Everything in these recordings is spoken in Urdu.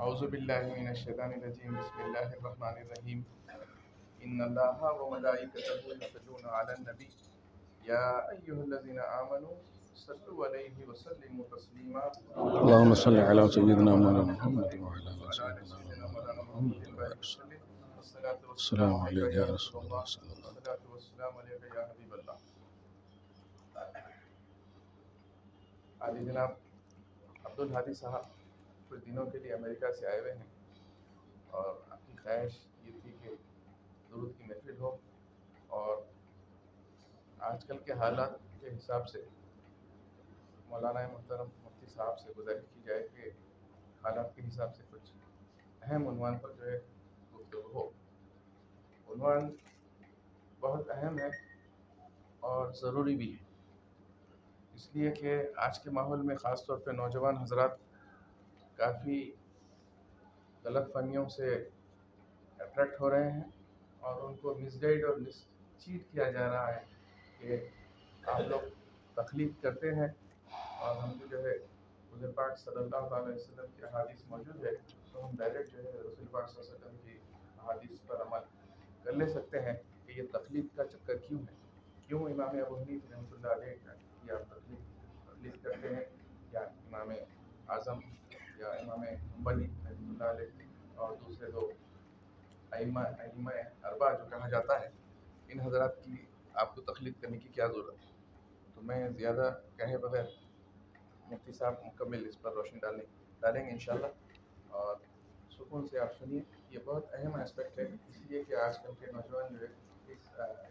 اعوذ باللہ من الشیطان الرجیم بسم اللہ الرحمن الرحیم ان اللہ وملائکتہ یصلون علی النبی یا ایہا الذین آمنوا صلوا علیہ وسلموا تسلیما اللهم صل على سيدنا مولانا محمد وعلى آل وعلى سيدنا سیدنا مولانا مولانا محمد محمد وبارك البارک وسلم. وسلم والصلاة السلام والسلام عليك علیکہ يا یا رسول رسول الله اللہ صلى الله عليه وسلم. والصلاة والسلام علیکہ یا حبیب اللہ. عالی جناب عبدالہادی صاحب کچھ دنوں کے لیے امریکہ سے آئے ہوئے ہیں اور آپ کی خواہش یہ تھی کہ درود کی محفل ہو، اور آج کل کے حالات کے حساب سے مولانا محترم مفتی صاحب سے گزارش کی جائے کہ حالات کے حساب سے کچھ اہم عنوان پر جو ہے گفتگو ہو. عنوان بہت اہم ہے اور ضروری بھی ہے، اس لیے کہ آج کے ماحول میں خاص طور پہ نوجوان حضرات کافی غلط فہمیوں سے اٹریکٹ ہو رہے ہیں اور ان کو مس گائیڈ اور مس چیٹ کیا جا رہا ہے کہ آپ لوگ تخلیق کرتے ہیں اور ہم کو جو ہے حضور پاک صلی اللہ علیہ وسلم کی احادیث موجود ہے تو ہم ڈائریکٹ جو ہے رسول پاک صلی اللہ علیہ وسلم کی احادیث پر عمل کر لے سکتے ہیں کہ یہ تخلیق کا چکر کیوں ہے. کیوں امام ابو حنیفہ رحمۃ اللہ علیہ کی آپ تخلیق کرتے ہیں، یا امام اعظم یا امام حنبلی رحمۃ اللہ علیہ اور دوسرے دو ائمہ اربعہ جو کہا جاتا ہے، ان حضرات کی آپ کو تخلیق کرنے کی کیا ضرورت ہے؟ تو میں زیادہ کہے بغیر مفتی صاحب مکمل اس پر روشنی ڈالیں گے انشاءاللہ، اور سکون سے آپ سنیے. یہ بہت اہم اسپیکٹ ہے، اس لیے کہ آج کل کے نوجوان جو ہے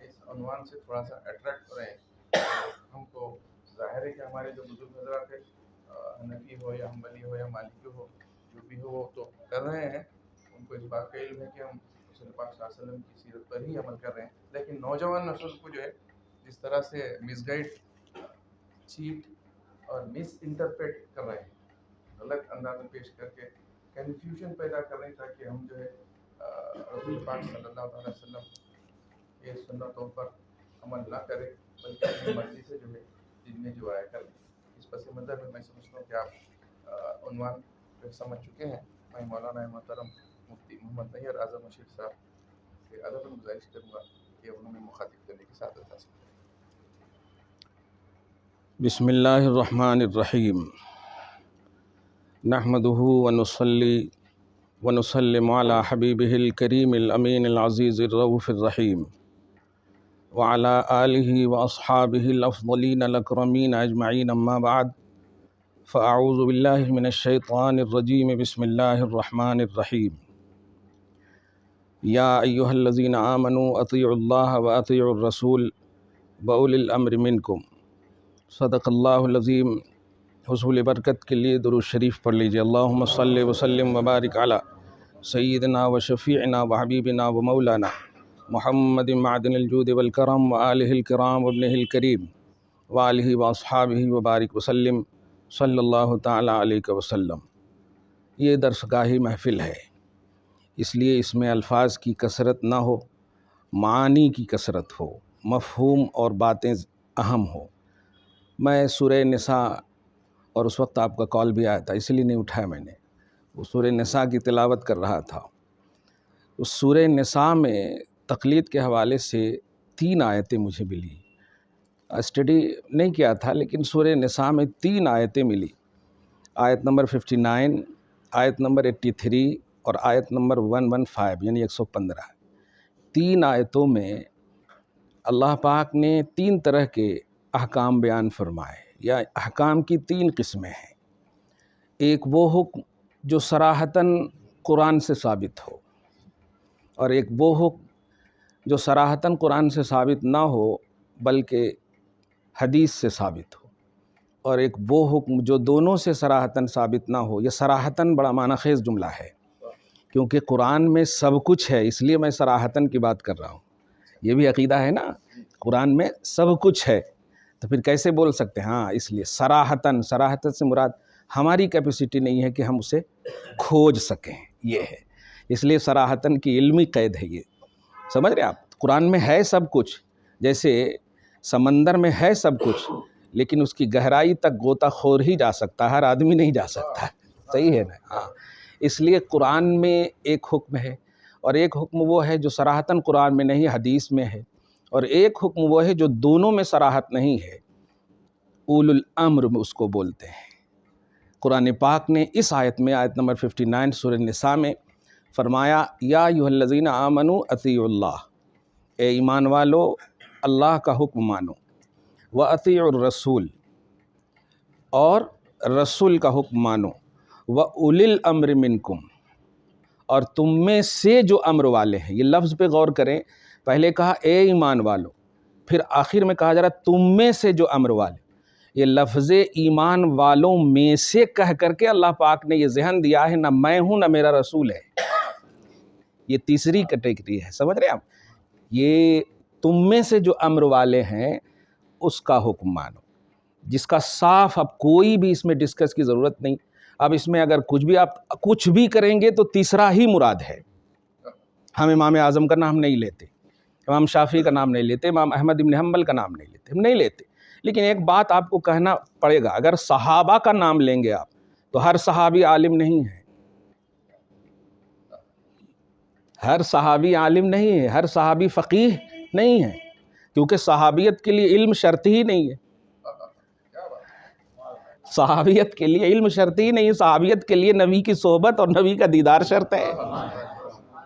اس عنوان سے تھوڑا سا اٹریکٹ ہو رہے ہیں. ہم کو ظاہر ہے کہ ہمارے جو بزرگ حضرات ہیں، حنفی ہو یا حنبلی ہو یا مالکی ہو، جو بھی ہو وہ تو کر رہے ہیں، ان کو اس بات کا علم ہے کہ ہم رسول پاک صلی اللہ علیہ وسلم کی سیرت پر ہی عمل کر رہے ہیں. لیکن نوجوان نسل کو جو ہے جس طرح سے مس گائڈ، چیٹ اور مس انٹرپریٹ کر رہے ہیں، غلط انداز میں پیش کر کے کنفیوژن پیدا کر رہے ہیں، تاکہ ہم جو ہے رسول پاک صلی اللہ علیہ وسلم کے سنتوں پر عمل نہ کریں بلکہ اپنی مرضی سے جو ہے دل میں جو آیا کر لیں. اس پس منظر میں میں سمجھتا ہوں کہ آپ عنوان کو سمجھ چکے ہیں. میں مولانا محترم مفتی محمد طاہر اعظم مشیر صاحب سے ادب گزارش کروں گا کہ انہوں نے مخاطب کرنے کی سعادت حاصل کریں. بسم اللہ الرحمن الرحیم. نحمده ونصلي ونسلم على حبيبه الكريم الأمين العزيز الرؤوف الرحيم وعلى آله وأصحابه الأفضلين الأكرمين أجمعين. أما بعد، فأعوذ بالله من الشيطان الرجيم. بسم الله الرحمن الرحيم. يا أيها الذين آمنوا أطيعوا الله وأطيعوا الرسول وأولي الأمر منكم. صدق اللہ العظیم. حصول برکت کے لیے درود شریف پڑھ لیجیے. اللہم صلی وسلم وبارک علی سیدنا و شفیعنا و حبیبنا و مولانا محمد معدن الجود والکرم و آلہ الکرام و ابنہ الکریم و آلہ و اصحابہ وبارک وسلم صلی اللہ تعالی علیہ وسلم. یہ درسگاہی محفل ہے، اس لیے اس میں الفاظ کی کثرت نہ ہو، معانی کی کثرت ہو، مفہوم اور باتیں اہم ہو. میں سورہ نساء، اور اس وقت آپ کا کال بھی آیا تھا اس لیے نہیں اٹھایا میں نے، وہ سورہ نساء کی تلاوت کر رہا تھا. اس سورہ نساء میں تقلید کے حوالے سے 3 آیتیں مجھے ملی. اسٹڈی نہیں کیا تھا لیکن سورہ نساء میں 3 آیتیں ملی. آیت نمبر 59، آیت نمبر 83 اور آیت نمبر 115 یعنی 115. 3 آیتوں میں اللہ پاک نے 3 طرح کے احکام بیان فرمائے، یا احکام کی 3 قسمیں ہیں. ایک وہ حکم جو صراحتاً قرآن سے ثابت ہو، اور ایک وہ حکم جو صراحتاً قرآن سے ثابت نہ ہو بلکہ حدیث سے ثابت ہو، اور ایک وہ حکم جو دونوں سے صراحتاً ثابت نہ ہو. یہ صراحتاً بڑا معنی خیز جملہ ہے، کیونکہ قرآن میں سب کچھ ہے، اس لیے میں صراحتاً کی بات کر رہا ہوں. یہ بھی عقیدہ ہے نا، قرآن میں سب کچھ ہے تو پھر کیسے بول سکتے ہیں؟ ہاں، اس لیے صراحتاً سے مراد ہماری کیپیسٹی نہیں ہے کہ ہم اسے کھوج سکیں، یہ ہے. اس لیے صراحتاً کی علمی قید ہے. یہ سمجھ رہے آپ؟ قرآن میں ہے سب کچھ، جیسے سمندر میں ہے سب کچھ لیکن اس کی گہرائی تک غوطہ خور ہی جا سکتا ہے، ہر آدمی نہیں جا سکتا. صحیح ہے نا؟ ہاں. اس لیے قرآن میں ایک حکم ہے، اور ایک حکم وہ ہے جو صراحتاً قرآن میں نہیں حدیث میں ہے، اور ایک حکم وہ ہے جو دونوں میں صراحت نہیں ہے، اولو الامر میں اس کو بولتے ہیں۔ قرآن پاک نے اس آیت میں، آیت نمبر 59 سورہ النساء میں فرمایا یا ایھا الذین آمنوا اطیعوا اللہ، اے ایمان والو اللہ کا حکم مانو، واطیعوا الرسول، اور رسول کا حکم مانو، وَأُولِي الْأَمْرِ مِنْكُمْ، اور تم میں سے جو امر والے ہیں۔ یہ لفظ پہ غور کریں، پہلے کہا اے ایمان والو، پھر آخر میں کہا جا رہا تم میں سے جو امر والے۔ یہ لفظ ایمان والوں میں سے کہہ کر کے اللہ پاک نے یہ ذہن دیا ہے، نہ میں ہوں نہ میرا رسول ہے، یہ تیسری کیٹیگری ہے، سمجھ رہے ہیں آپ؟ یہ تم میں سے جو امر والے ہیں اس کا حکم مانو، جس کا صاف اب کوئی بھی اس میں ڈسکس کی ضرورت نہیں۔ اب اس میں اگر آپ کچھ بھی کریں گے تو تیسرا ہی مراد ہے۔ ہم امام اعظم کا نام نہیں لیتے، امام شافعی کا نام نہیں لیتے، امام احمد بن حنبل کا نام نہیں لیتے، ہم نہیں لیتے۔ لیکن ایک بات آپ کو کہنا پڑے گا، اگر صحابہ کا نام لیں گے آپ تو ہر صحابی عالم نہیں ہے، ہر صحابی عالم نہیں ہے، ہر صحابی فقیہ نہیں ہے، کیونکہ صحابیت کے لیے علم شرط ہی نہیں ہے، صحابیت کے لیے علم شرط ہی نہیں، صحابیت کے لیے نبی کی صحبت اور نبی کا دیدار شرط ہے،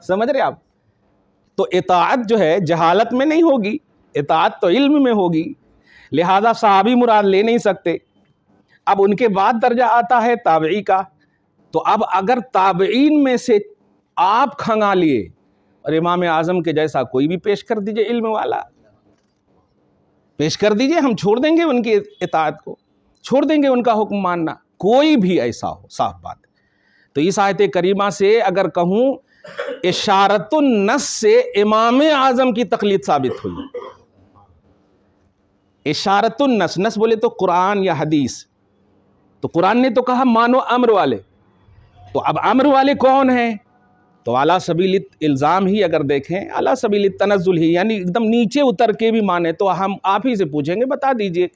سمجھ رہے آپ؟ تو اطاعت جو ہے جہالت میں نہیں ہوگی، اطاعت تو علم میں ہوگی، لہذا صحابی مراد لے نہیں سکتے۔ اب ان کے بعد درجہ آتا ہے تابعی کا، تو اب اگر تابعین میں سے آپ کھنگا لیے اور امام اعظم کے جیسا کوئی بھی پیش کر دیجئے، علم والا پیش کر دیجئے، ہم چھوڑ دیں گے ان کی اطاعت کو، چھوڑ دیں گے ان کا حکم ماننا، کوئی بھی ایسا ہو، صاف بات ہے۔ تو اس آیت کریمہ سے اگر کہوں اشارت النص سے امام اعظم کی تقلید ثابت ہوئی۔ اشارت النص، نص بولے تو قرآن یا حدیث، تو قرآن نے تو کہا مانو امر والے، تو اب امر والے کون ہیں؟ تو اعلیٰ سبیل الزام ہی اگر دیکھیں، اعلیٰ سبیل التنزل ہی، یعنی ایک دم نیچے اتر کے بھی مانے، تو ہم آپ ہی سے پوچھیں گے بتا دیجئے،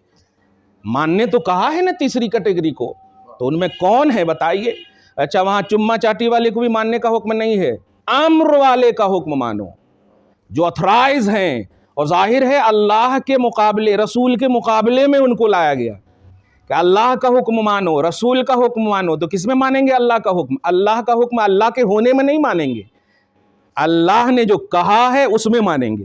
ماننے تو کہا ہے نا تیسری کیٹیگری کو، تو ان میں کون ہے بتائیے؟ اچھا وہاں چما چاٹی والے کو بھی ماننے کا حکم نہیں ہے، امر والے کا حکم مانو، جو اتھرائز ہیں، اور ظاہر ہے اللہ کے مقابلے، رسول کے مقابلے میں ان کو لایا گیا کہ اللہ کا حکم مانو، رسول کا حکم مانو۔ تو کس میں مانیں گے اللہ کا حکم؟ اللہ کا حکم اللہ کے ہونے میں نہیں مانیں گے، اللہ نے جو کہا ہے اس میں مانیں گے۔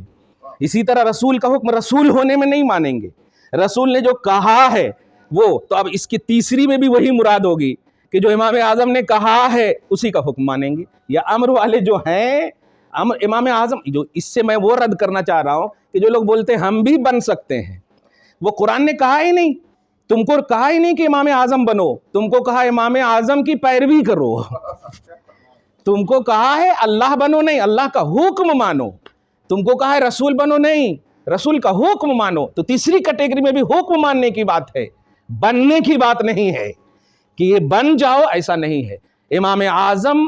اسی طرح رسول کا حکم رسول ہونے میں نہیں مانیں گے، رسول نے جو کہا ہے وہ، تو اب اس کی تیسری میں بھی وہی مراد ہوگی کہ جو امام اعظم نے کہا ہے اسی کا حکم مانیں گے۔ یا امر والے جو ہیں، امام اعظم، جو اس سے میں وہ رد کرنا چاہ رہا ہوں کہ جو لوگ بولتے ہیں ہم بھی بن سکتے ہیں، وہ قرآن نے کہا ہی نہیں، تم کو کہا ہی نہیں کہ امام اعظم بنو، تم کو کہا امام اعظم کی پیروی کرو، تم کو کہا ہے اللہ بنو نہیں، اللہ کا حکم مانو، تم کو کہا ہے رسول بنو نہیں، رسول کا حکم مانو۔ تو تیسری کیٹیگری میں بھی حکم ماننے کی بات ہے، بننے کی بات نہیں ہے کہ یہ بن جاؤ، ایسا نہیں ہے۔ امام اعظم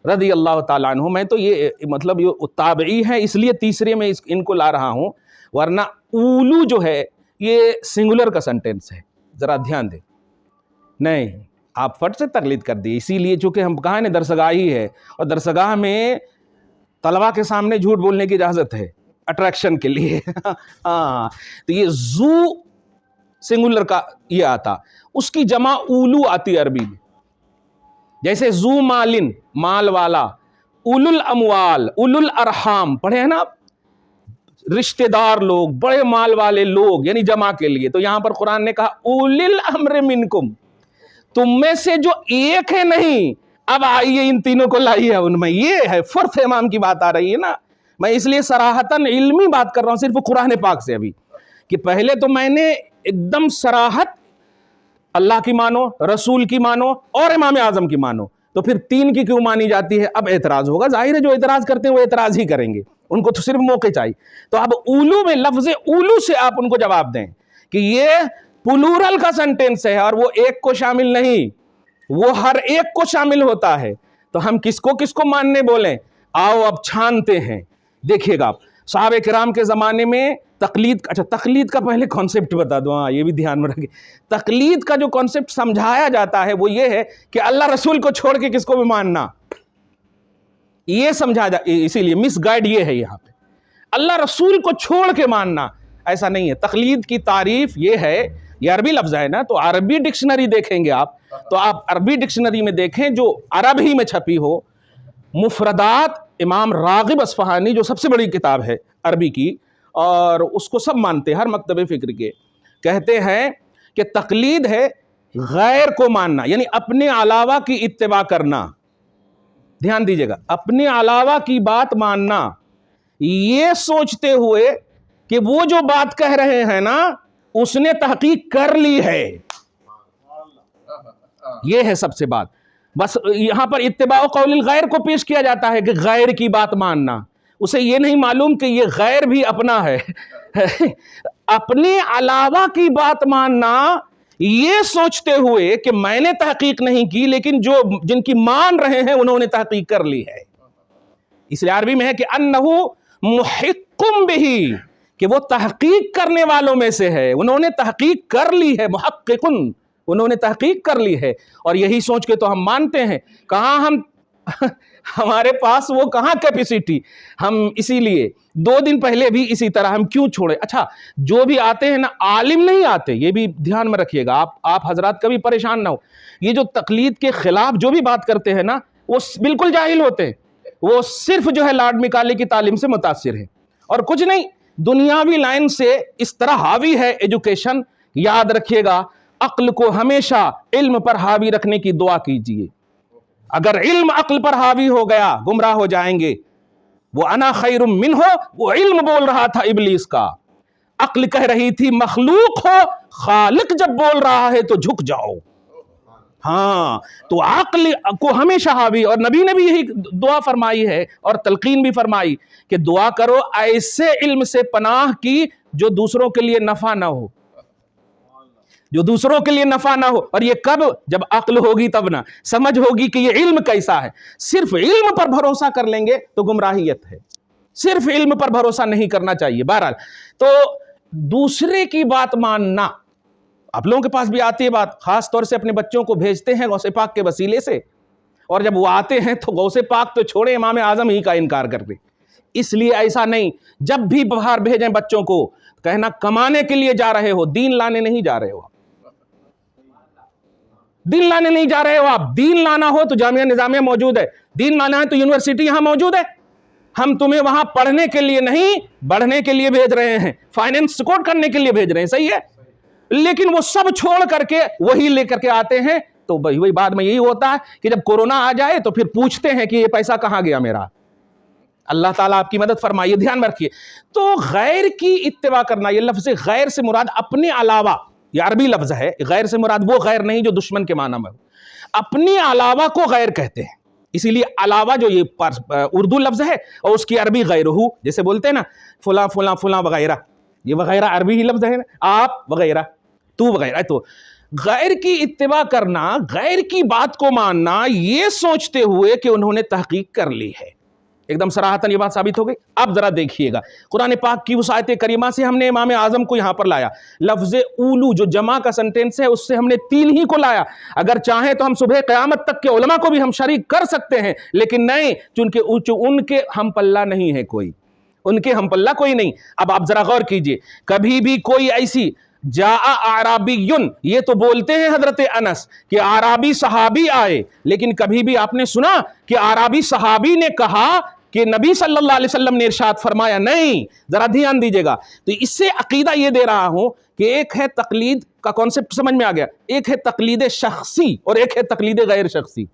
رضی اللہ تعالیٰ عنہ، میں تو یہ مطلب یہ تابعی ہیں اس لیے تیسرے میں ان کو لا رہا ہوں، ورنہ اولو جو ہے یہ سنگولر کا سنٹینس ہے، ذرا دھیان دیں۔ نہیں، آپ فٹ سے تقلید کر دی، اسی لیے چونکہ ہم کہاں نے درسگاہی ہے، اور درسگاہ میں طلبہ کے سامنے جھوٹ بولنے کی اجازت ہے اٹریکشن کے لیے۔ ہاں، تو یہ زو سنگولر کا یہ آتا، اس کی جمع اولو آتی عربی میں، جیسے زو مالن مال والا، اولو الاموال، اولو الارحام، پڑھے ہیں نا آپ، رشتہ دار لوگ، بڑے مال والے لوگ، یعنی جمع کے لیے۔ تو یہاں پر قرآن نے کہا اولی الامر منکم، تم میں سے جو ایک ہے نہیں، اب آئیے ان تینوں کو لائیے ان میں، یہ ہے فورتھ امام کی بات آ رہی ہے نا۔ میں اس لیے صراحتاً علمی بات کر رہا ہوں صرف قرآن پاک سے ابھی، کہ پہلے تو میں نے ایک دم صراحت اللہ کی مانو، رسول کی مانو اور امام اعظم کی مانو، تو پھر تین کی کیوں مانی جاتی ہے؟ اب اعتراض ہوگا، ظاہر ہے جو اعتراض کرتے ہیں وہ اعتراض ہی کریں گے، ان کو تو صرف موقع چاہیے۔ تو اب اولو میں لفظ اولو سے آپ ان کو جواب دیں کہ یہ پلورل کا سنٹینس ہے اور وہ ایک کو شامل نہیں، وہ ہر ایک کو شامل ہوتا ہے۔ تو ہم کس کو ماننے بولیں؟ آؤ اب چھانتے ہیں، دیکھیے گا آپ صحابہ کرام کے زمانے میں تقلید، اچھا تقلید کا پہلے کانسیپٹ بتا دو، ہاں یہ بھی دھیان میں رکھیں. تقلید کا جو کانسیپٹ سمجھایا جاتا ہے وہ یہ ہے کہ اللہ رسول کو چھوڑ کے کس کو بھی ماننا، یہ سمجھا اسی لیے مس گائیڈ یہ ہے یہاں پہ، اللہ رسول کو چھوڑ کے ماننا ایسا نہیں ہے. تقلید کی تعریف یہ ہے، یہ عربی لفظ ہے نا، تو عربی ڈکشنری دیکھیں گے آپ، تو آپ عربی ڈکشنری میں دیکھیں جو عرب ہی میں چھپی ہو، مفردات امام راغب اصفہانی جو سب سے بڑی کتاب ہے عربی کی، اور اس کو سب مانتے ہیں ہر مکتب فکر کے، کہتے ہیں کہ تقلید ہے غیر کو ماننا، یعنی اپنے علاوہ کی اتباع کرنا. دھیان دیجئے گا، اپنے علاوہ کی بات ماننا یہ سوچتے ہوئے کہ وہ جو بات کہہ رہے ہیں نا اس نے تحقیق کر لی ہے. یہ ہے سب سے بات. بس یہاں پر اتباع قول الغیر کو پیش کیا جاتا ہے کہ غیر کی بات ماننا، اسے یہ نہیں معلوم کہ یہ غیر بھی اپنا ہے. اپنے علاوہ کی بات ماننا یہ سوچتے ہوئے کہ میں نے تحقیق نہیں کی لیکن جن کی مان رہے ہیں انہوں نے تحقیق کر لی ہے. اس لیے عربی میں ہے کہ انہو محقم بہی، کہ وہ تحقیق کرنے والوں میں سے ہے، انہوں نے تحقیق کر لی ہے. محققن، انہوں نے تحقیق کر لی ہے. اور یہی سوچ کے تو ہم مانتے ہیں. کہاں ہم ہمارے پاس وہ کہاں کیپیسٹی. ہم اسی لیے 2 دن پہلے بھی اسی طرح ہم کیوں چھوڑے. اچھا جو بھی آتے ہیں نا عالم نہیں آتے، یہ بھی دھیان میں رکھیے گا. آپ حضرات کبھی پریشان نہ ہو. یہ جو تقلید کے خلاف جو بھی بات کرتے ہیں نا وہ بالکل جاہل ہوتے ہیں. وہ صرف جو ہے لارڈ مکالے کی تعلیم سے متاثر ہیں اور کچھ نہیں. دنیاوی لائن سے اس طرح حاوی ہے ایجوکیشن. یاد رکھیے گا، عقل کو ہمیشہ علم پر حاوی رکھنے کی دعا کیجیے. اگر علم عقل پر حاوی ہو گیا گمراہ ہو جائیں گے. وہ انا خیر منہ، وہ علم بول رہا تھا ابلیس کا، عقل کہہ رہی تھی مخلوق ہو، خالق جب بول رہا ہے تو جھک جاؤ. ہاں تو عقل کو ہمیشہ حاوی، اور نبی نے بھی یہی دعا فرمائی ہے اور تلقین بھی فرمائی کہ دعا کرو ایسے علم سے پناہ کی جو دوسروں کے لیے نفع نہ ہو، جو دوسروں کے لیے نفع نہ ہو. اور یہ کب؟ جب عقل ہوگی تب نہ، سمجھ ہوگی کہ یہ علم کیسا ہے. صرف علم پر بھروسہ کر لیں گے تو گمراہیت ہے. صرف علم پر بھروسہ نہیں کرنا چاہیے. بہرحال تو دوسرے کی بات ماننا، آپ لوگوں کے پاس بھی آتی ہے بات، خاص طور سے اپنے بچوں کو بھیجتے ہیں غوث پاک کے وسیلے سے، اور جب وہ آتے ہیں تو غوث پاک تو چھوڑے امام اعظم ہی کا انکار کرتے. اس لیے ایسا نہیں، جب بھی باہر بھیجیں بچوں کو کہنا کمانے کے لیے جا رہے ہو، دین لانے نہیں جا رہے ہو. دین لانے نہیں جا رہے ہو آپ. دین لانا ہو تو جامعہ نظامیہ موجود ہے، دین لانا ہے تو یونیورسٹی یہاں موجود ہے. ہم تمہیں وہاں پڑھنے کے لیے نہیں بڑھنے کے لیے بھیج رہے ہیں، فائنینس سپورٹ کرنے کے لیے بھیج رہے ہیں. صحیح ہے، لیکن وہ سب چھوڑ کر کے وہی لے کر کے آتے ہیں. تو وہی بعد میں یہی ہوتا ہے کہ جب کورونا آ جائے تو پھر پوچھتے ہیں کہ یہ پیسہ کہاں گیا میرا. اللہ تعالیٰ آپ کی مدد فرمائیے. دھیان میں رکھیے. تو غیر کی اتباع کرنا، یہ لفظ غیر سے مراد اپنے علاوہ، یہ عربی لفظ ہے. غیر سے مراد وہ غیر نہیں جو دشمن کے معنی میں ہو. اپنے علاوہ کو غیر کہتے ہیں. اسی لیے علاوہ جو یہ اردو لفظ ہے اور اس کی عربی غیرہ، جیسے بولتے ہیں نا فلاں فلاں فلاں وغیرہ، یہ وغیرہ عربی ہی لفظ ہے نا، آپ وغیرہ تو وغیرہ. تو غیر کی اتباع کرنا، غیر کی بات کو ماننا یہ سوچتے ہوئے کہ انہوں نے تحقیق کر لی ہے. ایک دم صراحتاً یہ بات ثابت ہو گئی. اب ذرا دیکھیے گا قرآن پاک کی اس آیت کریمہ سے ہم نے امام اعظم کو یہاں پر لایا. لفظ اولو جو جمع کا سنٹینس ہے اس سے ہم نے 3 ہی کو لایا. اگر چاہیں تو ہم صبح قیامت تک کے علماء کو بھی ہم شریک کر سکتے ہیں، لیکن نہیں، چونکہ ان کے ہم پلہ نہیں ہے کوئی، ان کے ہم پلہ کوئی نہیں. اب آپ ذرا غور کیجئے، کبھی بھی کوئی ایسی جاء اعرابیٌ، یہ تو بولتے ہیں حضرت انس کہ اعرابی صحابی آئے، لیکن کبھی بھی آپ نے سنا کہ اعرابی صحابی نے کہا کہ نبی صلی اللہ علیہ وسلم نے ارشاد فرمایا؟ نہیں. ذرا دھیان دیجئے گا. تو اس سے عقیدہ یہ دے رہا ہوں کہ ایک ہے تقلید کا کانسیپٹ سمجھ میں آ گیا، ایک ہے تقلید شخصی اور ایک ہے تقلید غیر شخصی.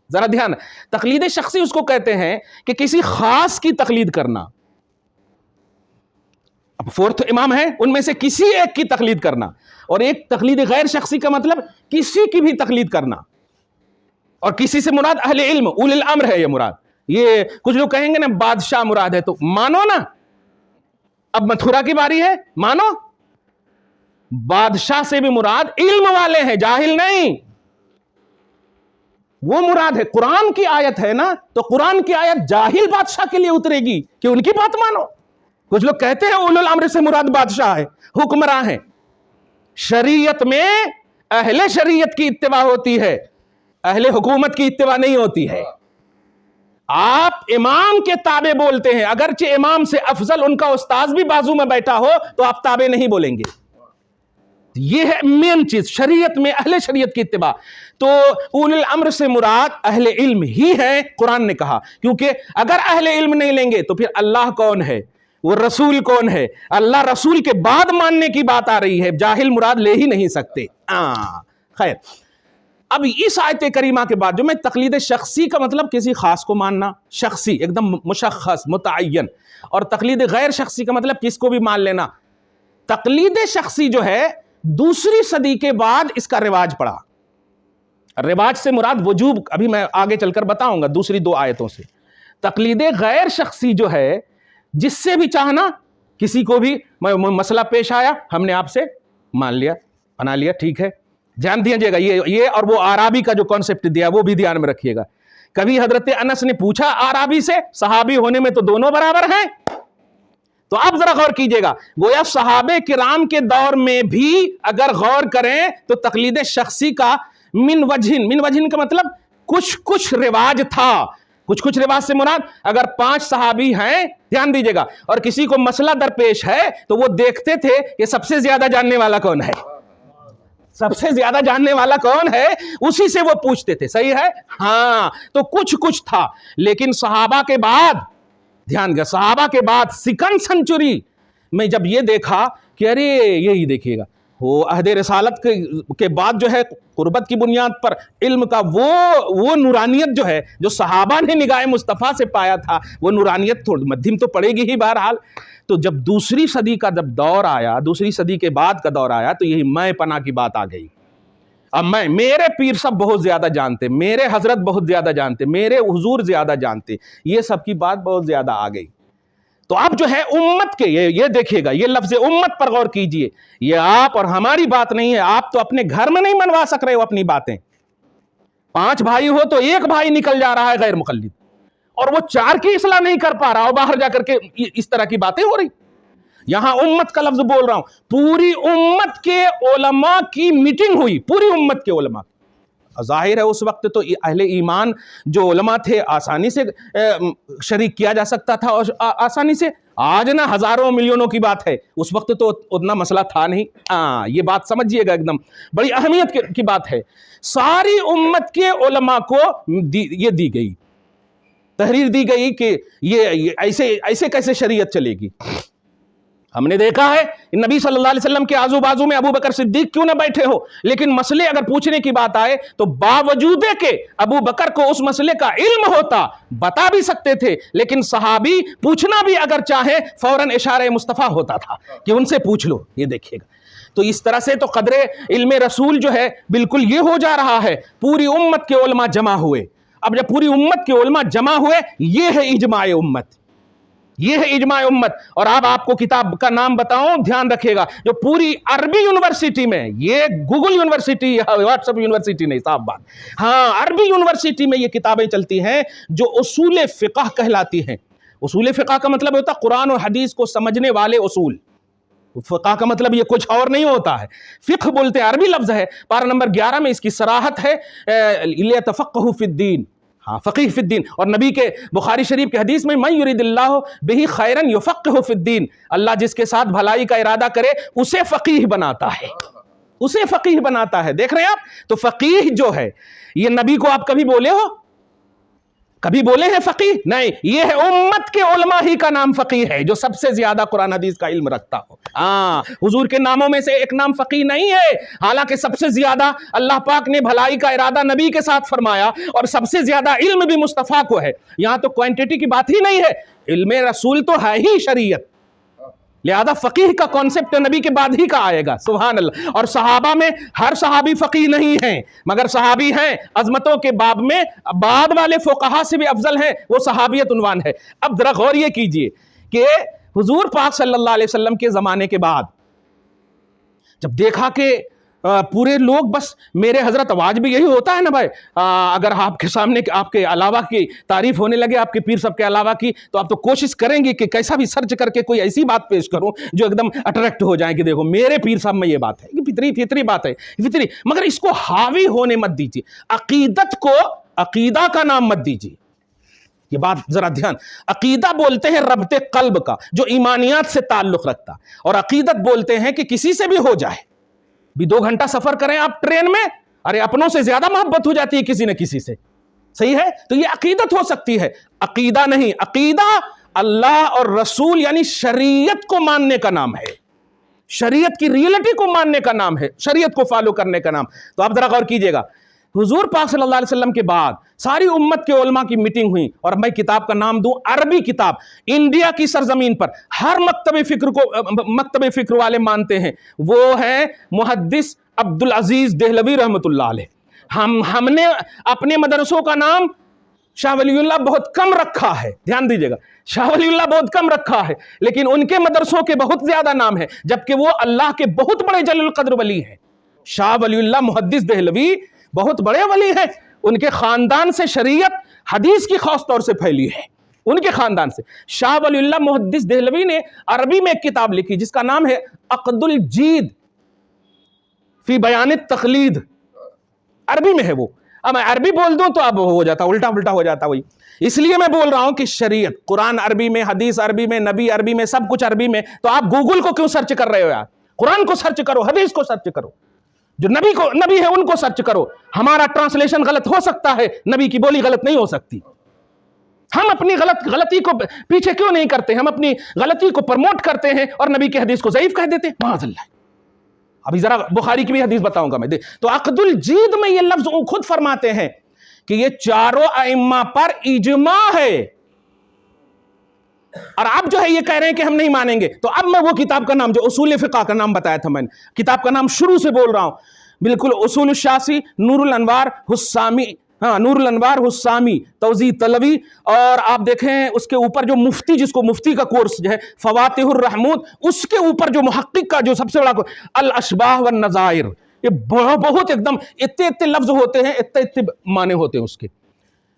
ذرا دھیان. تقلید شخصی اس کو کہتے ہیں کہ کسی خاص کی تقلید کرنا. اب 4 امام ہیں، ان میں سے کسی ایک کی تقلید کرنا. اور ایک تقلید غیر شخصی کا مطلب کسی کی بھی تقلید کرنا. اور کسی سے مراد اہل علم، اول الامر ہے یہ مراد. یہ کچھ لوگ کہیں گے نا بادشاہ مراد ہے، تو مانو نا. اب متھرا کی باری ہے، مانو. بادشاہ سے بھی مراد علم والے ہیں، جاہل نہیں. وہ مراد ہے. قرآن کی آیت ہے نا، تو قرآن کی آیت جاہل بادشاہ کے لیے اترے گی کہ ان کی بات مانو. کچھ لوگ کہتے ہیں اولو الامر سے مراد بادشاہ ہے، حکمراں ہیں. شریعت میں اہل شریعت کی اتباع ہوتی ہے، اہل حکومت کی اتباع نہیں ہوتی ہے. آپ امام کے تابع بولتے ہیں، اگرچہ امام سے افضل ان کا استاذ بھی بازو میں بیٹھا ہو تو آپ تابع نہیں بولیں گے. یہ ہے مین چیز شریعت میں اہل شریعت کی اتباع. تو اولو الامر سے مراد اہل علم ہی ہے، قرآن نے کہا. کیونکہ اگر اہل علم نہیں لیں گے تو پھر اللہ کون ہے، وہ رسول کون ہے؟ اللہ رسول کے بعد ماننے کی بات آ رہی ہے، جاہل مراد لے ہی نہیں سکتے. خیر، اب اس آیت کریمہ کے بعد جو میں تقلید شخصی کا مطلب کسی خاص کو ماننا، شخصی ایک دم مشخص متعین، اور تقلید غیر شخصی کا مطلب کس کو بھی مان لینا. تقلید شخصی جو ہے دوسری صدی کے بعد اس کا رواج پڑا. رواج سے مراد وجوب، ابھی میں آگے چل کر بتاؤں گا دوسری 2 آیتوں سے. تقلید غیر شخصی جو ہے جس سے بھی چاہنا، کسی کو بھی مسئلہ پیش آیا ہم نے آپ سے مان لیا، بنا لیا، ٹھیک ہے. دھیان دیجیے گا یہ اور وہ آرابی کا جو کانسیپٹ دیا وہ بھی دھیان میں رکھیے گا. کبھی حضرت انس نے پوچھا آرابی سے، صحابی ہونے میں تو دونوں برابر ہیں. تو آپ ذرا غور کیجئے گا، گویا صحابہ کرام کے دور میں بھی اگر غور کریں تو تقلید شخصی کا من وجہن کا مطلب کچھ رواج تھا. کچھ رواج سے مراد اگر 5 صحابی ہیں، دھیان دیجئے گا، اور کسی کو مسئلہ درپیش ہے تو وہ دیکھتے تھے کہ سب سے زیادہ جاننے والا کون ہے، سب سے زیادہ جاننے والا کون ہے، اسی سے وہ پوچھتے تھے. صحیح ہے؟ ہاں. تو کچھ تھا. لیکن صحابہ کے بعد، دھیان دیا، صحابہ کے بعد سیکنڈ سنچری میں جب یہ دیکھا کہ ارے یہی دیکھیے گا، وہ عہد رسالت کے بعد جو ہے قربت کی بنیاد پر علم کا وہ نورانیت جو ہے جو صحابہ نے نگاہ مصطفیٰ سے پایا تھا، وہ نورانیت تھوڑی مدھم تو پڑے گی ہی بہرحال. تو جب دوسری صدی کا جب دور آیا، دوسری صدی کے بعد کا دور آیا تو یہی میں پناہ کی بات آ گئی. اب میرے پیر صاحب بہت زیادہ جانتے، میرے حضرت بہت زیادہ جانتے، میرے حضور زیادہ جانتے، یہ سب کی بات بہت زیادہ آ گئی. تو آپ جو ہے امت کے، یہ دیکھیے گا، یہ لفظ امت پر غور کیجئے. یہ آپ اور ہماری بات نہیں ہے. آپ تو اپنے گھر میں نہیں منوا سک رہے ہو اپنی باتیں. 5 بھائی ہو تو ایک بھائی نکل جا رہا ہے غیر مقلد، اور وہ 4 کی اصلاح نہیں کر پا رہا، اور باہر جا کر کے اس طرح کی باتیں ہو رہی. یہاں امت کا لفظ بول رہا ہوں، پوری امت کے علماء کی میٹنگ ہوئی، پوری امت کے علماء. ظاہر ہے اس وقت تو اہل ایمان جو علماء تھے آسانی سے شریک کیا جا سکتا تھا، اور آسانی سے. آج نا ہزاروں ملینوں کی بات ہے، اس وقت تو اتنا مسئلہ تھا نہیں. یہ بات سمجھیے گا، ایک دم بڑی اہمیت کی بات ہے. ساری امت کے علماء کو یہ دی گئی، تحریر دی گئی کہ یہ ایسے کیسے شریعت چلے گی. ہم نے دیکھا ہے نبی صلی اللہ علیہ وسلم کے آزو بازو میں ابو بکر صدیق کیوں نہ بیٹھے ہو، لیکن مسئلے اگر پوچھنے کی بات آئے تو باوجود کہ ابو بکر کو اس مسئلے کا علم ہوتا، بتا بھی سکتے تھے، لیکن صحابی پوچھنا بھی اگر چاہے فوراً اشارہ مصطفیٰ ہوتا تھا کہ ان سے پوچھ لو. یہ دیکھیے گا. تو اس طرح سے تو قدر علم رسول جو ہے بالکل یہ ہو جا رہا ہے. پوری امت کے علماء جمع ہوئے. اب جب پوری امت کے علماء جمع ہوئے، یہ ہے اجماع امت، یہ ہے اجماع امت. اور آپ کو کتاب کا نام بتاؤں، دھیان رکھیے گا، جو پوری عربی یونیورسٹی میں، یہ Google university, what's app university نہیں، صاحب بات، ہاں عربی یونیورسٹی میں یہ کتابیں چلتی ہیں جو اصول فقہ کہلاتی ہیں. اصول فقہ کا مطلب ہوتا ہے قرآن اور حدیث کو سمجھنے والے اصول. فقہ کا مطلب یہ کچھ اور نہیں ہوتا ہے. فقہ بولتے ہیں، عربی لفظ ہے. پارہ نمبر 11 میں اس کی صراحت ہے، لِيَتَفَقَّهُ فِي الدِّينِ، ہاں فقیہ فی الدین. اور نبی کے بخاری شریف کے حدیث میں مَن یُرِدِ اللَّهُ بِهِ خَيْرًا يُفَقِّهُ فِي الدِّينِ، اللہ جس کے ساتھ بھلائی کا ارادہ کرے اسے فقیہ بناتا ہے، اسے فقیہ بناتا ہے. دیکھ رہے ہیں آپ؟ تو فقیہ جو ہے، یہ نبی کو آپ کبھی بولے ہو؟ کبھی بولے ہیں فقیہ؟ نہیں. یہ ہے امت کے علماء ہی کا نام فقیہ ہے، جو سب سے زیادہ قرآن حدیث کا علم رکھتا ہو. حضور کے ناموں میں سے ایک نام فقیہ نہیں ہے، حالانکہ سب سے زیادہ اللہ پاک نے بھلائی کا ارادہ نبی کے ساتھ فرمایا، اور سب سے زیادہ علم بھی مصطفیٰ کو ہے. یہاں تو کوانٹٹی کی بات ہی نہیں ہے، علم رسول تو ہے ہی شریعت، لہذا فقیہ کا کانسیپٹ نبی کے بعد ہی کا آئے گا. سبحان اللہ. اور صحابہ میں ہر صحابی فقیہ نہیں ہیں، مگر صحابی ہیں عظمتوں کے باب میں بعد والے فقہا سے بھی افضل ہیں، وہ صحابیت عنوان ہے. اب ذرا غور یہ کیجئے کہ حضور پاک صلی اللہ علیہ وسلم کے زمانے کے بعد جب دیکھا کہ پورے لوگ بس میرے حضرت آواز بھی یہی ہوتا ہے نا بھائی، اگر آپ کے سامنے آپ کے علاوہ کی تعریف ہونے لگے آپ کے پیر صاحب کے علاوہ کی، تو آپ تو کوشش کریں گے کہ کیسا بھی سرچ کر کے کوئی ایسی بات پیش کروں جو ایک دم اٹریکٹ ہو جائیں کہ دیکھو میرے پیر صاحب میں یہ بات ہے. فطری بات ہے، فطری، مگر اس کو حاوی ہونے مت دیجیے. عقیدت کو عقیدہ کا نام مت دیجیے. یہ بات ذرا دھیان، عقیدہ بولتے ہیں ربط قلب کا جو ایمانیات سے تعلق رکھتا، اور عقیدت بولتے ہیں کہ کسی سے بھی ہو جائے. بھی 2 گھنٹہ سفر کریں آپ ٹرین میں، ارے اپنوں سے زیادہ محبت ہو جاتی ہے کسی نہ کسی سے، صحیح ہے؟ تو یہ عقیدت ہو سکتی ہے، عقیدہ نہیں. عقیدہ اللہ اور رسول یعنی شریعت کو ماننے کا نام ہے، شریعت کی ریئلٹی کو ماننے کا نام ہے، شریعت کو فالو کرنے کا نام. تو آپ ذرا غور کیجئے گا، حضور پاک صلی اللہ علیہ وسلم کے بعد ساری امت کے علماء کی میٹنگ ہوئی، اور میں کتاب کا نام دوں، عربی کتاب، انڈیا کی سرزمین پر ہر مکتب فکر والے مانتے ہیں، وہ ہے محدث عبدالعزیز دہلوی رحمۃ اللہ علیہ. ہم نے اپنے مدرسوں کا نام شاہ ولی اللہ بہت کم رکھا ہے، دھیان دیجئے گا، شاہ ولی اللہ بہت کم رکھا ہے، لیکن ان کے مدرسوں کے بہت زیادہ نام ہے، جبکہ وہ اللہ کے بہت بڑے جلیل القدر ولی ہیں. شاہ ولی اللہ محدث دہلوی بہت بڑے ولی ہیں، ان کے خاندان سے شریعت حدیث کی خاص طور سے پھیلی ہے، ان کے خاندان سے. شاہ ولی اللہ محدث دہلوی نے عربی میں ایک کتاب لکھی جس کا نام ہے عقد الجید فی بیان التقلید، عربی میں ہے وہ. اب میں عربی بول دوں تو اب ہو جاتا الٹا ہو جاتا وہی. اس لیے میں بول رہا ہوں کہ شریعت، قرآن عربی میں، حدیث عربی میں، نبی عربی میں، سب کچھ عربی میں. تو آپ گوگل کو کیوں سرچ کر رہے ہو یار؟ قرآن کو سرچ کرو، حدیث کو سرچ کرو، جو نبی ہے ان کو سرچ کرو. ہمارا ٹرانسلیشن غلط ہو سکتا ہے، نبی کی بولی غلط نہیں ہو سکتی. ہم اپنی غلطی کو پیچھے کیوں نہیں کرتے؟ ہم اپنی غلطی کو پرموٹ کرتے ہیں اور نبی کی حدیث کو ضعیف کہہ دیتے ہیں، معاذ اللہ. ابھی ذرا بخاری کی بھی حدیث بتاؤں گا میں. تو عقد الجید میں یہ لفظ خود فرماتے ہیں کہ یہ چاروں ائمہ پر اجماع ہے، اور آپ جو ہے یہ کہہ رہے ہیں کہ ہم نہیں مانیں گے. تو اب میں وہ کتاب کا نام جو اصول فقہ کا نام بتایا تھا میں نے، کتاب کا نام شروع سے بول رہا ہوں، بالکل اصول الشاسی، نور الانوار حسامی، نور الانوار حسامی توضیح طلبی، اور آپ دیکھیں اس کے اوپر جو مفتی، جس کو مفتی کا کورس جو ہے فواتح الرحمود، اس کے اوپر جو محقق کا جو سب سے بڑا الاشباہ والنظائر. یہ بہت ایک دم اتنے لفظ ہوتے ہیں، اتنے معنی ہوتے ہیں اس کے.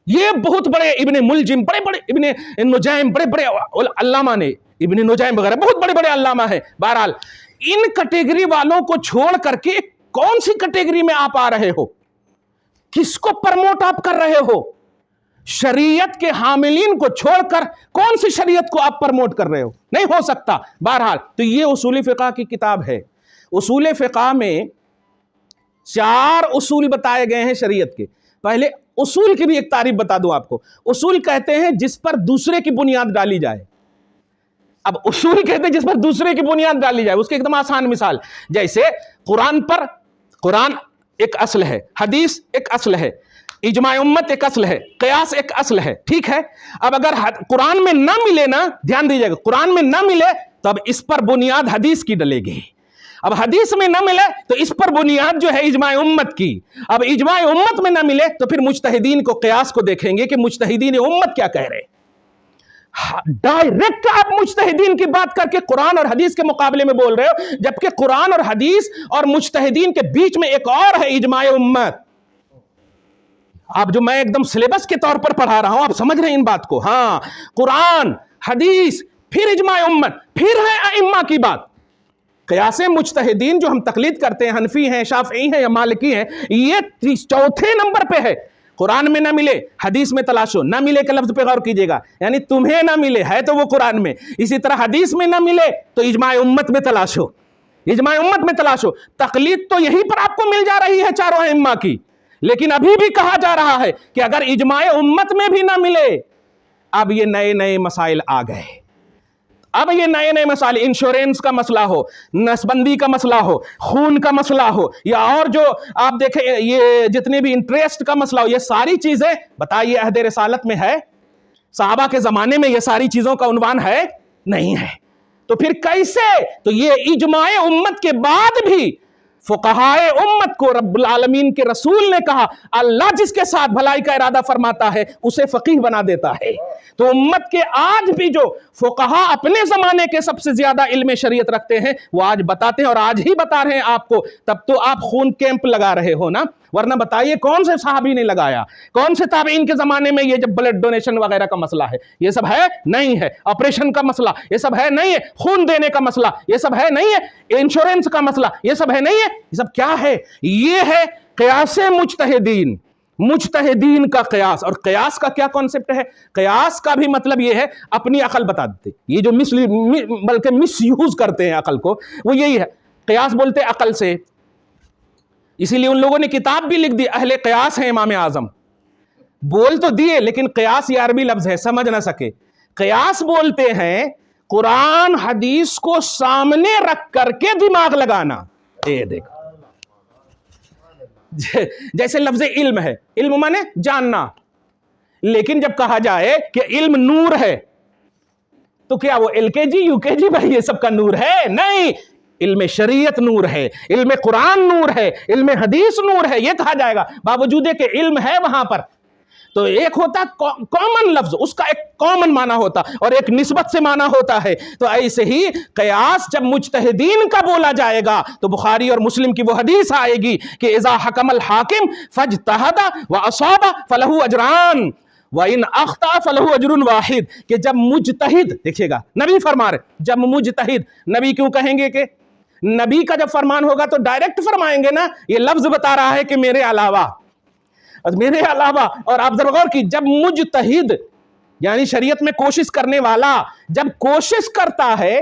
یہ بہت بڑے ابن ملجم، بڑے ابن نجیم، بڑے علامہ نے، ابن نجیم وغیرہ بہت بڑے علامہ ہیں. بہرحال ان کیٹیگری والوں کو چھوڑ کر کے کون سی کیٹیگری میں آپ آ رہے ہو؟ کس کو پرموٹ آپ کر رہے ہو؟ شریعت کے حاملین کو چھوڑ کر کون سی شریعت کو آپ پرموٹ کر رہے ہو؟ نہیں ہو سکتا. بہرحال تو یہ اصول فقہ کی کتاب ہے. اصول فقہ میں 4 اصول بتائے گئے ہیں شریعت کے. پہلے اصول کی بھی ایک تعریف بتا دوں آپ کو. اصول کہتے ہیں جس پر دوسرے کی بنیاد ڈالی جائے. اب اصول کہتے ہیں جس پر دوسرے کی بنیاد ڈالی جائے. اس کی ایک دم آسان مثال، جیسے قرآن ایک اصل ہے، حدیث ایک اصل ہے، اجماع امت ایک اصل ہے، قیاس ایک اصل ہے، ٹھیک ہے. اب اگر قرآن میں نہ ملے نا، دھیان دیجیے گا، قرآن میں نہ ملے تو اب اس پر بنیاد حدیث کی ڈلے گی. اب حدیث میں نہ ملے تو اس پر بنیاد جو ہے اجماع امت کی. اب اجماع امت میں نہ ملے تو پھر مجتہدین کو، قیاس کو دیکھیں گے کہ مجتہدین امت کیا کہہ رہے. ڈائریکٹ آپ مجتہدین کی بات کر کے قرآن اور حدیث کے مقابلے میں بول رہے ہو، جبکہ قرآن اور حدیث اور مجتہدین کے بیچ میں ایک اور ہے، اجماع امت. آپ جو میں ایک دم سلیبس کے طور پر پڑھا رہا ہوں، آپ سمجھ رہے ہیں ان بات کو؟ ہاں، قرآن، حدیث، پھر اجماع امت، پھر ہے ائمہ کی بات. قیاس مجتہدین جو ہم تقلید کرتے ہیں، حنفی ہیں، شافعی ہیں یا مالکی ہیں، یہ 4تھے نمبر پہ ہے. قرآن میں نہ ملے، حدیث میں تلاشو. نہ ملے کے لفظ پہ غور کیجئے گا، یعنی تمہیں نہ ملے ہے تو وہ قرآن میں، اسی طرح حدیث میں نہ ملے تو اجماع امت میں تلاشو، اجماع امت میں تلاشو. تقلید تو یہیں پر آپ کو مل جا رہی ہے چاروں ائمہ کی، لیکن ابھی بھی کہا جا رہا ہے کہ اگر اجماع امت میں بھی نہ ملے، اب یہ نئے مسائل آ گئے. اب یہ نئے مسائل، انشورنس کا مسئلہ ہو، نسبندی کا مسئلہ ہو، خون کا مسئلہ ہو، یا اور جو آپ دیکھیں یہ جتنے بھی انٹریسٹ کا مسئلہ ہو، یہ ساری چیزیں بتائیے عہد رسالت میں ہے؟ صحابہ کے زمانے میں یہ ساری چیزوں کا عنوان ہے؟ نہیں ہے. تو پھر کیسے؟ تو یہ اجماع امت کے بعد بھی فقہائے امت کو رب العالمین کے رسول نے کہا اللہ جس کے ساتھ بھلائی کا ارادہ فرماتا ہے اسے فقیہ بنا دیتا ہے. تو امت کے آج بھی جو فقہا اپنے زمانے کے سب سے زیادہ علم شریعت رکھتے ہیں وہ آج بتاتے ہیں اور آج ہی بتا رہے ہیں آپ کو. تب تو آپ خون کیمپ لگا رہے ہو نا, ورنہ بتائیے کون سے صحابی نے لگایا, کون سے تابعین کے زمانے میں یہ جب بلڈ ڈونیشن وغیرہ کا مسئلہ ہے یہ سب ہے نہیں ہے, آپریشن کا مسئلہ یہ سب ہے نہیں ہے, خون دینے کا مسئلہ یہ سب ہے نہیں ہے, انشورنس کا مسئلہ یہ سب ہے نہیں ہے, یہ سب کیا ہے؟ یہ ہے قیاس مجتہدین, مجتہدین کا قیاس. اور قیاس کا کیا کانسیپٹ ہے؟ قیاس کا بھی مطلب یہ ہے اپنی عقل بتا دیتے. یہ جو بلکہ مس یوز کرتے ہیں عقل کو وہ یہی ہے, قیاس بولتے عقل سے. اسی لیے ان لوگوں نے کتاب بھی لکھ دی اہل قیاس ہیں امام اعظم, بول تو دیے لیکن قیاس یہ عربی لفظ ہے سمجھ نہ سکے. قیاس بولتے ہیں قرآن حدیث کو سامنے رکھ کر کے دماغ لگانا. یہ دیکھو جیسے لفظ علم ہے, علم مانے جاننا, لیکن جب کہا جائے کہ علم نور ہے تو کیا وہ ایل کے جی یو کے جی بھائی یہ سب کا نور ہے؟ نہیں, علم شریعت نور ہے, علم قرآن نور ہے, علم حدیث نور ہے, یہ کہا جائے گا باوجود کہ علم ہے وہاں پر. تو ایک ہوتا کامن لفظ, اس کا ایک کامن معنی ہوتا اور ایک نسبت سے معنی ہوتا ہے. تو ایسے ہی قیاس جب مجتہدین کا بولا جائے گا تو بخاری اور مسلم کی وہ حدیث آئے گی کہ اذا حکم الحاکم فاجتہد واصاب فلہ اجران وَإِنْ أَخْطَأَ فَلَهُ أَجْرٌ وَاحِدٌ, کہ جب مجتہد, دیکھیے گا نبی فرما رہے, جب مجتہد, نبی کیوں کہیں گے کہ نبی کا جب فرمان ہوگا تو ڈائریکٹ فرمائیں گے نا, یہ لفظ بتا رہا ہے کہ میرے علاوہ, میرے علاوہ. اور آپ ذرا غور کی, جب مجتہد یعنی شریعت میں کوشش کرنے والا جب کوشش کرتا ہے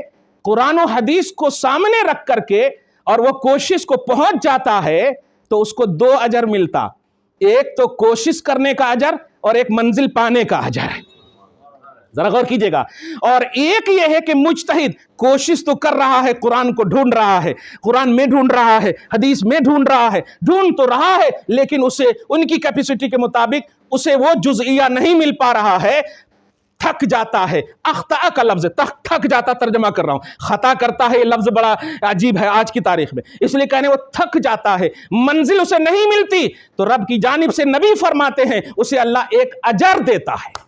قرآن و حدیث کو سامنے رکھ کر کے اور وہ کوشش کو پہنچ جاتا ہے تو اس کو دو اجر ملتا, ایک تو کوشش کرنے کا اجر اور ایک منزل پانے کا اجر ہے. ذرا غور کیجئے گا. اور ایک یہ ہے کہ مجتہد کوشش تو کر رہا ہے, قرآن کو ڈھونڈ رہا ہے, قرآن میں ڈھونڈ رہا ہے, حدیث میں ڈھونڈ رہا ہے, ڈھونڈ تو رہا ہے لیکن اسے ان کی کیپیسٹی کے مطابق اسے وہ جزئیہ نہیں مل پا رہا ہے, تھک جاتا ہے. اخطاء کا لفظ تھک جاتا, ترجمہ کر رہا ہوں, خطا کرتا ہے, یہ لفظ بڑا عجیب ہے آج کی تاریخ میں, اس لیے کہنے وہ تھک جاتا ہے, منزل اسے نہیں ملتی تو رب کی جانب سے نبی فرماتے ہیں اسے اللہ ایک اجر دیتا ہے.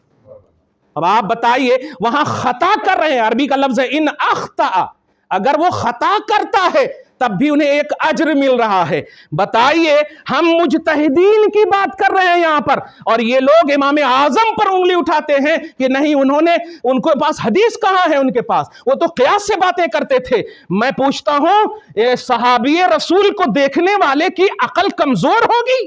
اب آپ بتائیے وہاں خطا کر رہے ہیں, عربی کا لفظ ہے ان اخطاء, اگر وہ خطا کرتا ہے تب بھی انہیں ایک اجر مل رہا ہے. بتائیے ہم مجتہدین کی بات کر رہے ہیں یہاں پر اور یہ لوگ امام اعظم پر انگلی اٹھاتے ہیں کہ نہیں ان کو پاس حدیث کہاں ہے, ان کے پاس وہ تو قیاس سے باتیں کرتے تھے. میں پوچھتا ہوں صحابی رسول کو دیکھنے والے کی عقل کمزور ہوگی؟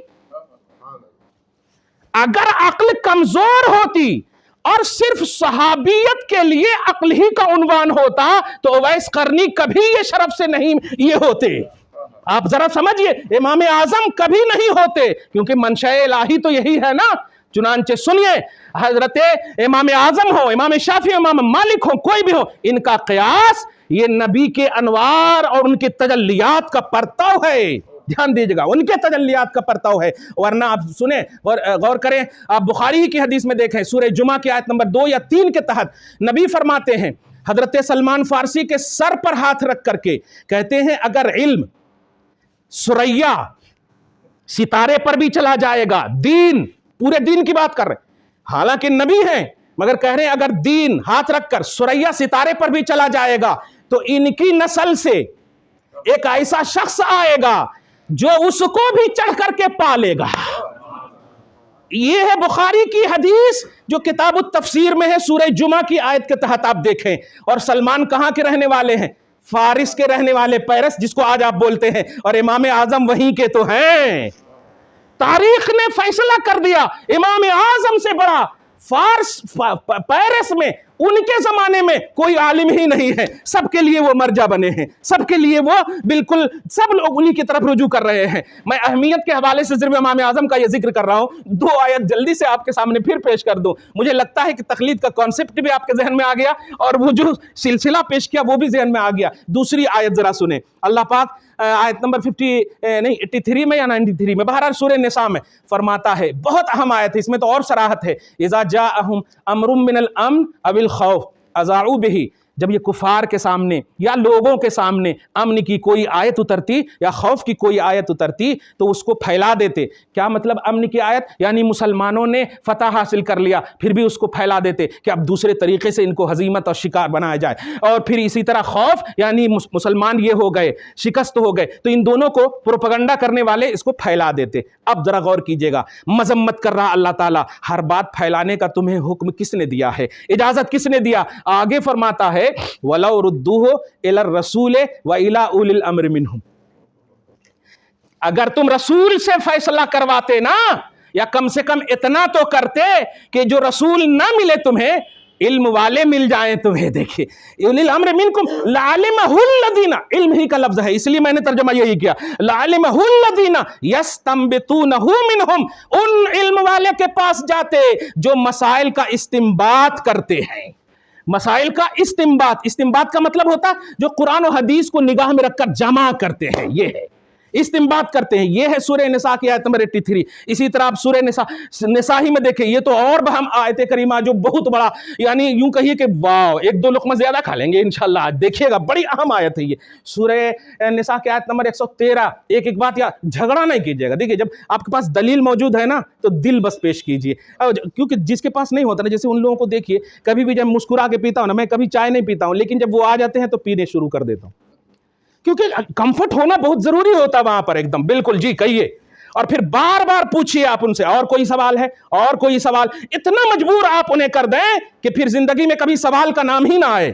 اگر عقل کمزور ہوتی اور صرف صحابیت کے لیے عقل ہی کا عنوان ہوتا تو اویس قرنی کبھی یہ شرف سے نہیں یہ ہوتے. آپ ذرا سمجھئے, امام اعظم کبھی نہیں ہوتے کیونکہ منشأ الہی تو یہی ہے نا. چنانچہ سنیے, حضرت امام اعظم ہو, امام شافعی, امام مالک ہو, کوئی بھی ہو, ان کا قیاس یہ نبی کے انوار اور ان کے تجلیات کا پرتو ہے. دھیان دیجئے گا, ان کے تجلیات کا پرتو ہے. ورنہ آپ سنیں, غور کریں, آپ بخاری کی حدیث میں دیکھیں سورہ جمعہ کی آیت نمبر 2 یا 3 کے تحت نبی فرماتے ہیں, حضرت سلمان فارسی کے سر پر ہاتھ رکھ کر کے کہتے ہیں اگر علم ثریا ستارے پر بھی چلا جائے گا, دین, پورے دین کی بات کر رہے ہیں, حالانکہ نبی ہیں مگر کہہ رہے ہیں اگر دین ہاتھ رکھ کر ثریا ستارے پر بھی چلا جائے گا تو ان کی نسل سے ایک ایسا شخص آئے گا جو اس کو بھی چڑھ کر کے پالے گا. یہ ہے بخاری کی حدیث جو کتاب التفسیر میں ہے, سورہ جمعہ کی آیت کے تحت آپ دیکھیں. اور سلمان کہاں کے رہنے والے ہیں؟ فارس کے رہنے والے, پیرس جس کو آج آپ بولتے ہیں, اور امام اعظم وہیں کے تو ہیں. تاریخ نے فیصلہ کر دیا امام اعظم سے بڑا پیرس میں ان کے زمانے میں کوئی عالم ہی نہیں ہے. سب کے لیے وہ مرجع بنے ہیں, سب کے لیے وہ بالکل سب لوگ انہی کی طرف رجوع کر رہے ہیں. میں اہمیت کے حوالے سے صرف امام اعظم کا یہ ذکر کر رہا ہوں. 2 آیت جلدی سے آپ کے سامنے پھر پیش کر دوں. مجھے لگتا ہے کہ تقلید کا کانسیپٹ بھی آپ کے ذہن میں آ گیا اور وہ جو سلسلہ پیش کیا وہ بھی ذہن میں آ گیا. دوسری آیت ذرا سنیں. اللہ پاک آیت نمبر 83 میں یا 93 میں, بہرحال سورہ نساء میں فرماتا ہے, بہت اہم آیت ہے, اس میں تو اور صراحت ہے, اذا جاءہم امر من الامن او الخوف اذاعوا به, جب یہ کفار کے سامنے یا لوگوں کے سامنے امن کی کوئی آیت اترتی یا خوف کی کوئی آیت اترتی تو اس کو پھیلا دیتے. کیا مطلب امن کی آیت؟ یعنی مسلمانوں نے فتح حاصل کر لیا، پھر بھی اس کو پھیلا دیتے کہ اب دوسرے طریقے سے ان کو ہزیمت اور شکار بنایا جائے. اور پھر اسی طرح خوف یعنی مسلمان یہ ہو گئے، شکست ہو گئے، تو ان دونوں کو پروپیگنڈا کرنے والے اس کو پھیلا دیتے. اب ذرا غور کیجئے گا، مذمت کر رہا اللہ تعالیٰ، ہر بات پھیلانے کا تمہیں حکم کس نے دیا ہے، اجازت کس نے دیا؟ آگے فرماتا ہے وَلَوْ رُدُّوهُ إِلَى الرَّسُولِ وَإِلَى أُولِي الْأَمْرِ مِنْهُمْ. اگر تم رسول سے فیصلہ کرواتے نا، یا کم سے کم اتنا تو کرتے کہ جو رسول نہ ملے تمہیں، علم والے مل جائیں تمہیں. دیکھیں اولی الامر منکم لعلمہ الذین، علم ہی کا لفظ ہے اس لیے میں نے ترجمہ یہی کیا، لعلمہ الذین یستنبطونہ منہم، ان علم والے کے پاس جاتے جو مسائل کا استنباط کرتے ہیں. مسائل کا استنباط کا مطلب ہوتا ہے جو قرآن و حدیث کو نگاہ میں رکھ کر جمع کرتے ہیں، یہ ہے استنباط کرتے ہیں. یہ ہے سورہ نساء کی آیت نمبر 83. اسی طرح آپ سورہ نساء ہی میں دیکھیں، یہ تو اور بہم آیت کریمہ جو بہت بڑا، یعنی یوں کہیے کہ واو، ایک دو لقمہ زیادہ کھا لیں گے انشاءاللہ. دیکھیے گا بڑی اہم آیت ہے یہ سورہ نساء کی آیت نمبر 113. ایک بات یا جھگڑا نہیں کیجیے گا. دیکھیے جب آپ کے پاس دلیل موجود ہے نا تو دل بس پیش کیجیے، کیونکہ جس کے پاس نہیں ہوتا نا، جیسے ان لوگوں کو دیکھیے، کبھی بھی جب مسکرا کے پیتا ہوں نا، میں کبھی چائے نہیں پیتا ہوں، لیکن جب وہ آ جاتے ہیں تو پینے شروع کر دیتا ہوں، کیونکہ کمفرٹ ہونا بہت ضروری ہوتا ہے وہاں پر ایک دم. بالکل جی کہیے، اور پھر بار بار پوچھئے آپ ان سے، اور کوئی سوال ہے، اور کوئی سوال، اتنا مجبور آپ انہیں کر دیں کہ پھر زندگی میں کبھی سوال کا نام ہی نہ آئے.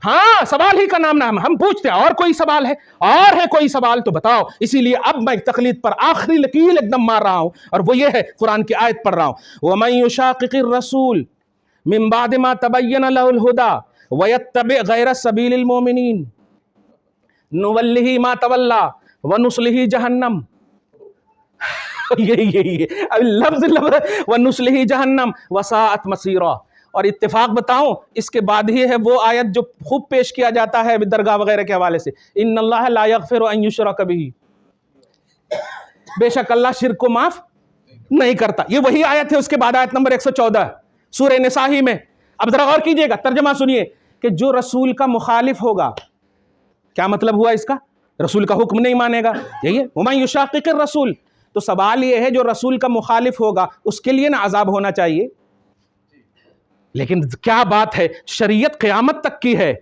ہاں سوال ہی کا نام نہ، ہم پوچھتے ہیں اور کوئی سوال ہے، اور ہے کوئی سوال تو بتاؤ. اسی لیے اب میں تقلید پر آخری لکیل ایک دم مار رہا ہوں، اور وہ یہ ہے قرآن کی آیت پڑھ رہا ہوں. وَمَن يُشَاقِقِ الرَّسُولِ مِن بَعْدِ مَا تَبَيَّنَ لَهُ الْهُدَى وَيَتَّبِعْ غَيْرَ سَبِيلِ الْمُؤْمِنِينَ نُوَلِّهِ مَا تَوَلَّى وَنُصْلِهِ جَهَنَّمَ. یہی اب لفظ وَنُصْلِهِ جَهَنَّمَ وَسَاءَتْ مَصِيرًا. اور اتفاق بتاؤں اس کے بعد ہی ہے وہ آیت جو خوب پیش کیا جاتا ہے درگاہ وغیرہ کے حوالے سے، ان اللہ لا یغفر ان یشرک بہ، بے شک اللہ شرک کو معاف نہیں کرتا. یہ وہی آیت ہے اس کے بعد آیت نمبر 114 سورہ نساء ہی میں. اب ذرا غور کیجئے گا، ترجمہ سنیے کہ جو رسول کا مخالف ہوگا، کیا مطلب ہوا اس کا؟ رسول کا حکم نہیں مانے گا، یہی ہے وَمَن یُشَاقِقِ الرَّسُولِ. تو سوال یہ ہے جو رسول کا مخالف ہوگا اس کے لیے نا عذاب ہونا چاہیے، لیکن کیا بات ہے، شریعت قیامت تک کی ہے،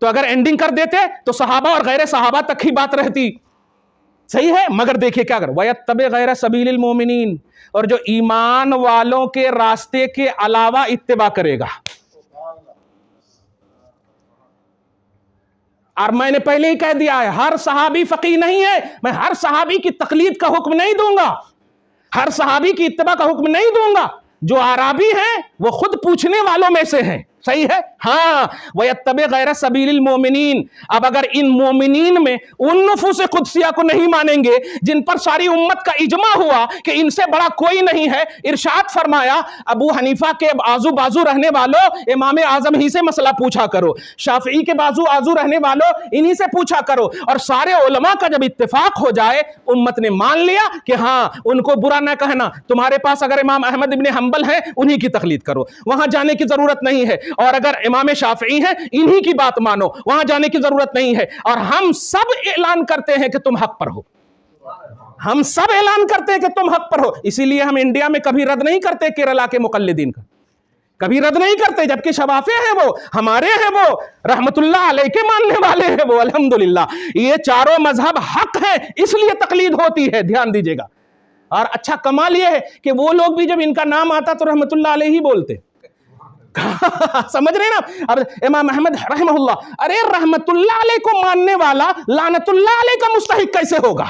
تو اگر اینڈنگ کر دیتے تو صحابہ اور غیر صحابہ تک ہی بات رہتی، صحیح ہے. مگر دیکھیے کیا کر وَيَتَّبِعْ غَيْرَ سَبِيلِ الْمُؤْمِنِينَ، اور جو ایمان والوں کے راستے کے علاوہ اتباع کرے گا. اور میں نے پہلے ہی کہہ دیا ہے ہر صحابی فقیہ نہیں ہے، میں ہر صحابی کی تقلید کا حکم نہیں دوں گا، ہر صحابی کی اتباع کا حکم نہیں دوں گا. جو اعرابی ہیں وہ خود پوچھنے والوں میں سے ہیں، صحیح ہے. ہاں وَيَتَّبِعْ غَيْرَ سَبِيلِ الْمُؤْمِنِينَ. اب اگر ان مومنین میں ان نفوس قدسیہ کو نہیں مانیں گے جن پر ساری امت کا اجماع ہوا کہ ان سے بڑا کوئی نہیں ہے، ارشاد فرمایا ابو حنیفہ کے آزو بازو رہنے والوں امام اعظم ہی سے مسئلہ پوچھا کرو، شافعی کے آزو رہنے والوں انہی سے پوچھا کرو. اور سارے علماء کا جب اتفاق ہو جائے، امت نے مان لیا کہ ہاں ان کو برا نہ کہنا، تمہارے پاس اگر امام احمد ابن حنبل ہیں انہی کی تقلید کرو، وہاں جانے کی ضرورت نہیں ہے. اور اگر امام شافعی ہیں انہی کی بات مانو، وہاں جانے کی ضرورت نہیں ہے. اور ہم سب اعلان کرتے ہیں کہ تم حق پر ہو، ہم سب اعلان کرتے ہیں کہ تم حق پر ہو. اسی لیے ہم انڈیا میں کبھی رد نہیں کرتے کیرلا کے مقلدین کا، کبھی رد نہیں کرتے، جبکہ شفافے ہیں وہ، ہمارے ہیں وہ، رحمت اللہ علیہ کے ماننے والے ہیں وہ. الحمدللہ یہ چاروں مذہب حق ہیں، اس لیے تقلید ہوتی ہے، دھیان دیجئے گا. اور اچھا کمال یہ ہے کہ وہ لوگ بھی جب ان کا نام آتا تو رحمت اللہ علیہ ہی بولتے. سمجھ رہے نا؟ اب امام احمد رحمہ اللہ، ارے رحمت اللہ علیہ کو ماننے والا لعنت اللہ علیہ کا مستحق کیسے ہوگا؟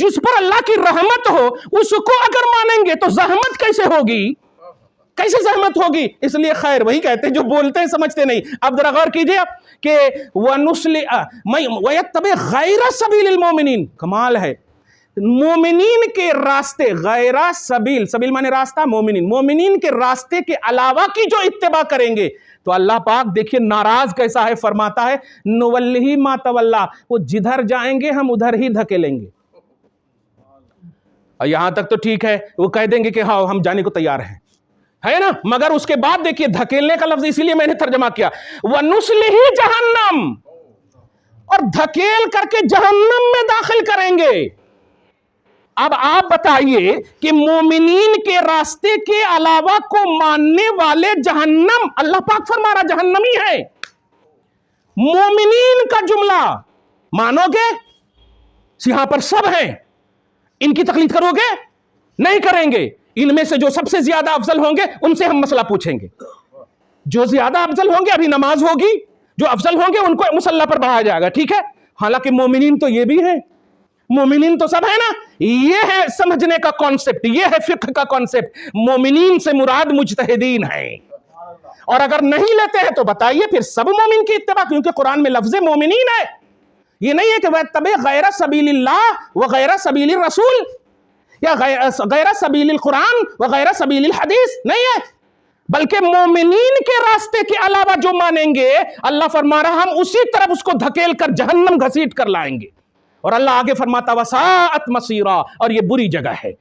جس پر اللہ کی رحمت ہو اس کو اگر مانیں گے تو زحمت کیسے ہوگی؟ کیسے زحمت ہوگی؟ اس لیے خیر وہی کہتے ہیں جو بولتے ہیں سمجھتے نہیں. اب ذرا غور کیجئے کہ وَيَتَّبِعْ غَيْرَ سَبِيلِ الْمُؤْمِنِينَ. کمال ہے، مومنین کے راستے، غیر سبیل، سبیل مانے راستہ، مومنین کے راستے کے علاوہ کی جو اتباع کریں گے تو اللہ پاک دیکھیے ناراض کیسا ہے، فرماتا ہے نُوَلِّهِ مَا تَوَلَّى، وہ جدھر جائیں گے ہم ادھر ہی دھکیلیں گے. اور یہاں تک تو ٹھیک ہے، وہ کہہ دیں گے کہ ہاں ہم جانے کو تیار ہیں، ہے نا, مگر اس کے بعد دیکھیے دھکیلنے کا لفظ اسی لیے میں نے ترجمہ کیا, وَنُسْلِهِ جہنم, اور دھکیل کر کے جہنم میں داخل کریں گے. اب آپ بتائیے کہ مومنین کے راستے کے علاوہ کو ماننے والے جہنم, اللہ پاک فرما رہا جہنمی ہے. مومنین کا جملہ مانو گے؟ یہاں پر سب ہیں, ان کی تقلید کرو گے؟ نہیں کریں گے. ان میں سے جو سب سے زیادہ افضل ہوں گے ان سے ہم مسئلہ پوچھیں گے. جو زیادہ افضل ہوں گے, ابھی نماز ہوگی, جو افضل ہوں گے ان کو مصلی پر بڑھایا جائے گا, ٹھیک ہے. حالانکہ مومنین تو یہ بھی ہیں, مومنین تو سب ہے نا. یہ ہے سمجھنے کا کانسیپٹ, یہ ہے فقہ کا کانسیپٹ. مومنین سے مراد مجتہدین ہیں, اور اگر نہیں لیتے ہیں تو بتائیے پھر سب مومن کی اتباع, کیونکہ قرآن میں لفظ مومنین ہے. یہ نہیں ہے کہ وَاتَّبِعْ غَيْرَ سَبِيلِ اللَّهِ وَغَيْرَ سَبِيلِ الرَّسُولِ یا غیر سبیل القرآن وغیر سبیل الحدیث, نہیں ہے. بلکہ مومنین کے راستے کے علاوہ جو مانیں گے, اللہ فرما رہا ہم اسی طرف اس کو دھکیل کر جہنم گھسیٹ کر لائیں گے. اور اللہ آگے فرماتا وَسَاءَتْ مَصِيرًا, اور یہ بری جگہ ہے.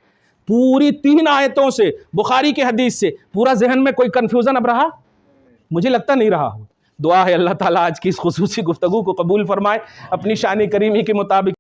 پوری 3 آیتوں سے, بخاری کے حدیث سے پورا ذہن میں کوئی کنفیوژن اب رہا؟ مجھے لگتا نہیں رہا ہو. دعا ہے اللہ تعالیٰ آج کی اس خصوصی گفتگو کو قبول فرمائے, اپنی شان کریمی کے مطابق